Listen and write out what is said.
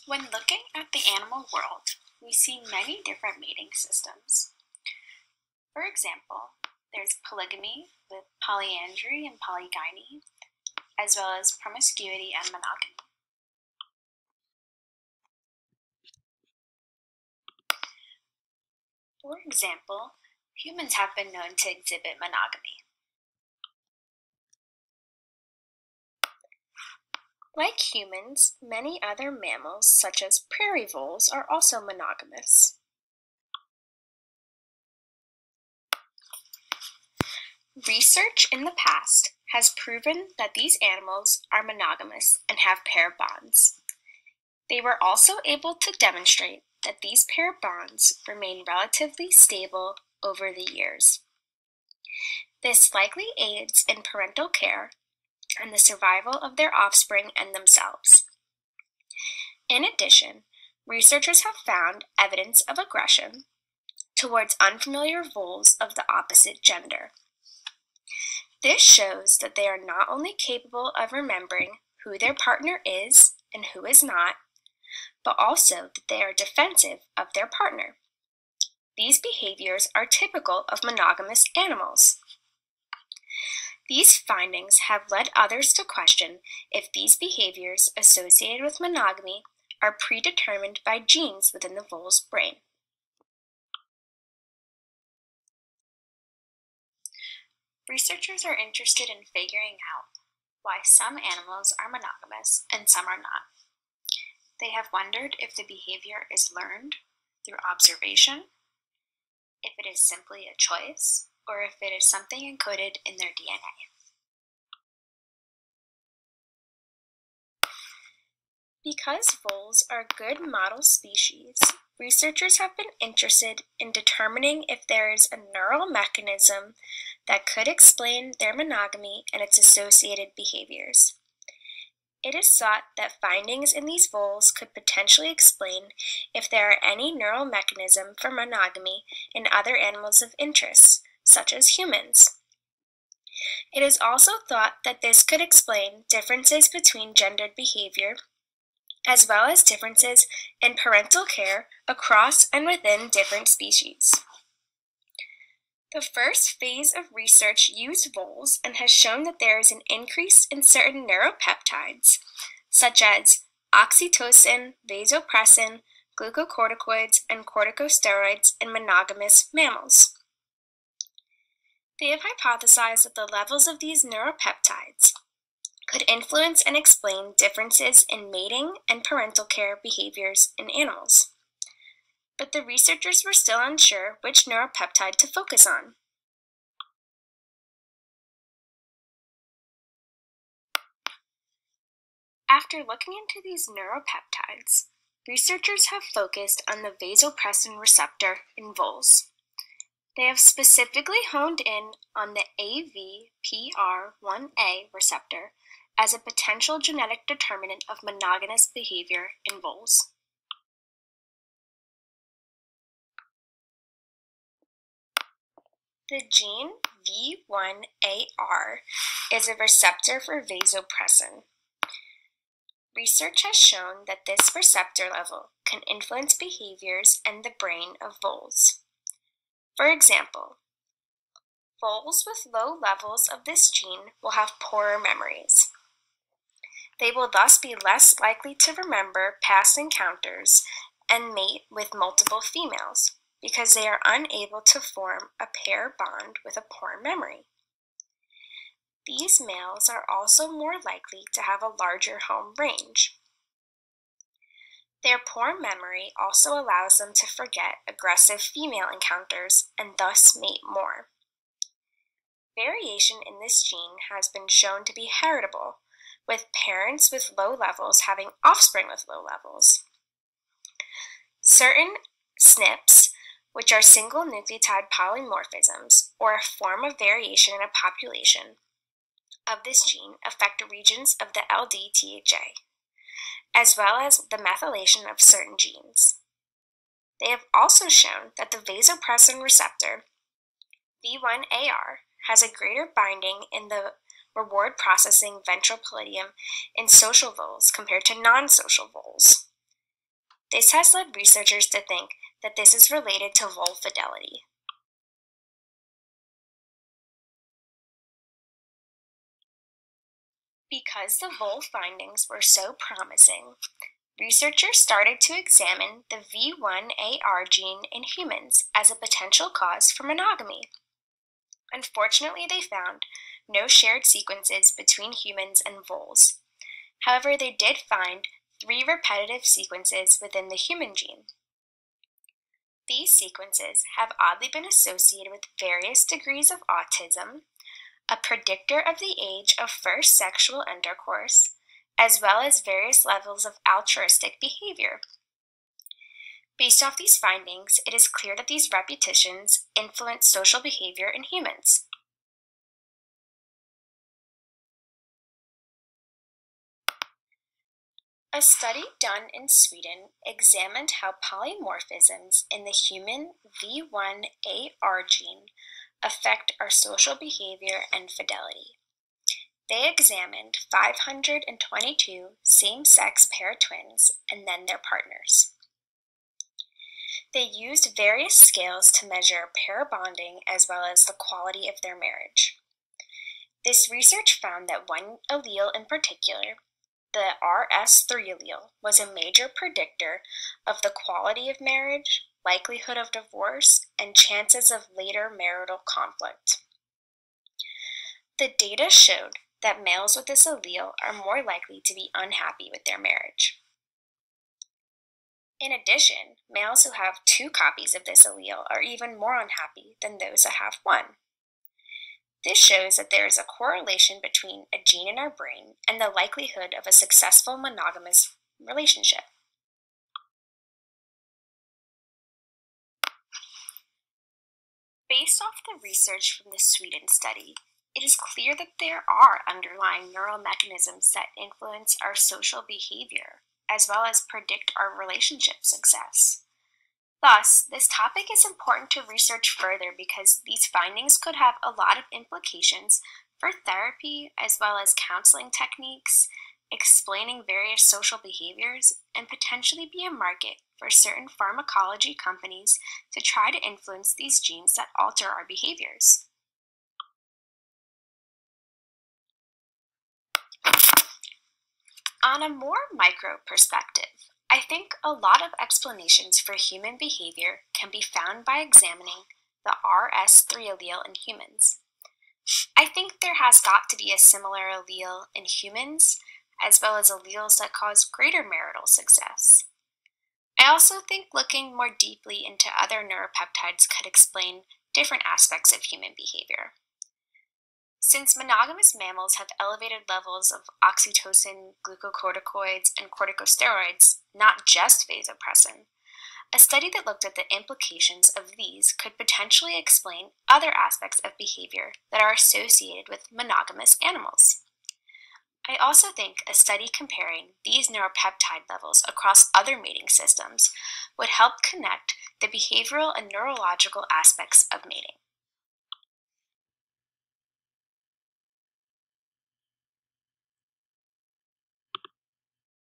When looking at the animal world, we see many different mating systems. For example, there's polygamy with polyandry and polygyny, as well as promiscuity and monogamy. For example, humans have been known to exhibit monogamy. Like humans, many other mammals, such as prairie voles, are also monogamous. Research in the past has proven that these animals are monogamous and have pair bonds. They were also able to demonstrate that these pair bonds remain relatively stable over the years. This likely aids in parental care and the survival of their offspring and themselves. In addition, researchers have found evidence of aggression towards unfamiliar voles of the opposite gender. This shows that they are not only capable of remembering who their partner is and who is not, but also that they are defensive of their partner. These behaviors are typical of monogamous animals. These findings have led others to question if these behaviors associated with monogamy are predetermined by genes within the vole's brain. Researchers are interested in figuring out why some animals are monogamous and some are not. They have wondered if the behavior is learned through observation, if it is simply a choice, or if it is something encoded in their DNA. Because voles are good model species, researchers have been interested in determining if there is a neural mechanism that could explain their monogamy and its associated behaviors. It is thought that findings in these voles could potentially explain if there are any neural mechanism for monogamy in other animals of interest, such as humans. It is also thought that this could explain differences between gendered behavior, as well as differences in parental care across and within different species. The first phase of research used voles and has shown that there is an increase in certain neuropeptides, such as oxytocin, vasopressin, glucocorticoids, and corticosteroids in monogamous mammals. They have hypothesized that the levels of these neuropeptides could influence and explain differences in mating and parental care behaviors in animals. But the researchers were still unsure which neuropeptide to focus on. After looking into these neuropeptides, researchers have focused on the vasopressin receptor in voles. They have specifically honed in on the AVPR1A receptor as a potential genetic determinant of monogamous behavior in voles. The gene V1AR is a receptor for vasopressin. Research has shown that this receptor level can influence behaviors in the brain of voles. For example, voles with low levels of this gene will have poorer memories. They will thus be less likely to remember past encounters and mate with multiple females, because they are unable to form a pair bond with a poor memory. These males are also more likely to have a larger home range. Their poor memory also allows them to forget aggressive female encounters and thus mate more. Variation in this gene has been shown to be heritable, with parents with low levels having offspring with low levels. Certain SNPs, which are single nucleotide polymorphisms, or a form of variation in a population of this gene, affect regions of the LDTHA, as well as the methylation of certain genes. They have also shown that the vasopressin receptor, V1AR, has a greater binding in the reward processing ventral pallidum in social voles compared to non-social voles. This has led researchers to think that this is related to vole fidelity. Because the vole findings were so promising, researchers started to examine the V1AR gene in humans as a potential cause for monogamy. Unfortunately, they found no shared sequences between humans and voles. However, they did find 3 repetitive sequences within the human gene. These sequences have oddly been associated with various degrees of autism, a predictor of the age of first sexual intercourse, as well as various levels of altruistic behavior. Based off these findings, it is clear that these repetitions influence social behavior in humans. A study done in Sweden examined how polymorphisms in the human V1AR gene affect our social behavior and fidelity. They examined 522 same-sex pair twins and then their partners. They used various scales to measure pair bonding as well as the quality of their marriage. This research found that one allele in particular, the RS3 allele, was a major predictor of the quality of marriage, likelihood of divorce, and chances of later marital conflict. The data showed that males with this allele are more likely to be unhappy with their marriage. In addition, males who have 2 copies of this allele are even more unhappy than those that have 1. This shows that there is a correlation between a gene in our brain and the likelihood of a successful monogamous relationship. Based off the research from the Sweden study, it is clear that there are underlying neural mechanisms that influence our social behavior, as well as predict our relationship success. Thus, this topic is important to research further because these findings could have a lot of implications for therapy as well as counseling techniques, explaining various social behaviors, and potentially be a market for certain pharmacology companies to try to influence these genes that alter our behaviors. On a more micro perspective, I think a lot of explanations for human behavior can be found by examining the RS3 allele in humans. I think there has got to be a similar allele in humans, as well as alleles that cause greater marital success. I also think looking more deeply into other neuropeptides could explain different aspects of human behavior. Since monogamous mammals have elevated levels of oxytocin, glucocorticoids, and corticosteroids, not just vasopressin, a study that looked at the implications of these could potentially explain other aspects of behavior that are associated with monogamous animals. I also think a study comparing these neuropeptide levels across other mating systems would help connect the behavioral and neurological aspects of mating.